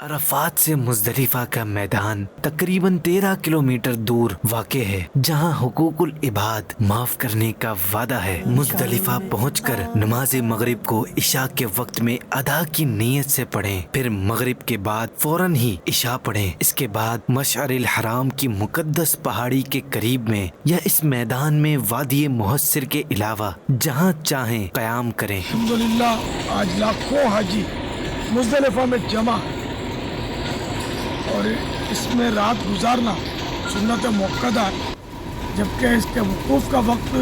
عرفات سے مزدلفہ کا میدان تقریباً 13 کلومیٹر دور واقع ہے، جہاں حقوق العباد معاف کرنے کا وعدہ ہے۔ مزدلفہ پہنچ کر نماز مغرب کو عشاء کے وقت میں ادا کی نیت سے پڑھیں، پھر مغرب کے بعد فوراً ہی عشاء پڑھیں۔ اس کے بعد مشعر الحرام کی مقدس پہاڑی کے قریب میں یا اس میدان میں وادی محسر کے علاوہ جہاں چاہیں قیام کریں۔ الحمدللہ آج لاکھوں حاجی مزدلفہ میں جمع ہے اور اس میں رات گزارنا سنت موقدہ ہے، جبکہ اس کے وقوف کا وقت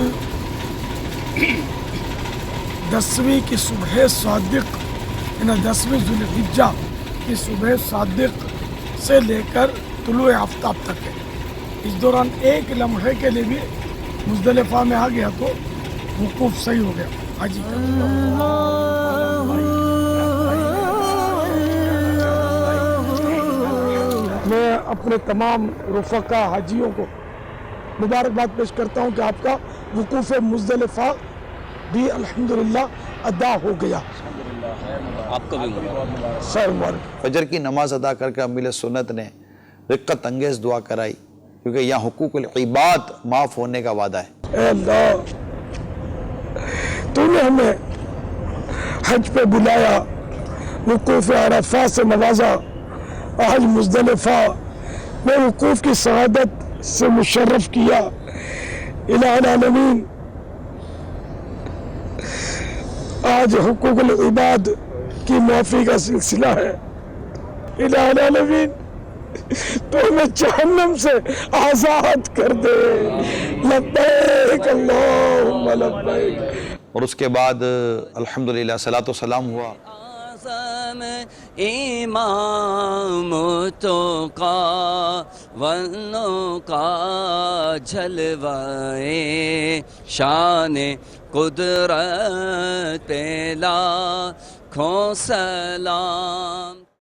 10ویں کی صبح صادق یعنی 10ویں ذوالحجہ کی صبح صادق سے لے کر طلوع آفتاب تک ہے۔ اس دوران ایک لمحے کے لیے بھی مزدلفہ میں آ گیا تو وقوف صحیح ہو گیا حاجی کا۔ میں اپنے تمام رفقا حاجیوں کو مبارکباد پیش کرتا ہوں کہ آپ کا وقوف مزدلفہ بھی الحمدللہ ادا ہو گیا۔ آپ کو بھی فجر کی نماز ادا کر کے امیل سنت نے رقت انگیز دعا کرائی، کیونکہ یہاں حقوق العباد معاف ہونے کا وعدہ ہے۔ اے اللہ، تو نے ہمیں حج پہ بلایا، وقوف عرفات سے نوازا، آج مزدلفہ میں وقوف کی سعادت سے مشرف کیا۔ الہ العالمین، آج حقوق العباد کی معافی کا سلسلہ ہے۔ الہ العالمین، تو ہمیں جہنم سے آزاد کر دے۔ لبیک اللہم لبیک۔ اور اس کے بعد الحمدللہ صلاۃ و سلام ہوا۔ امام تو کا ونوں کا جلوائے شان قدرت پہ لاکھوں سلام۔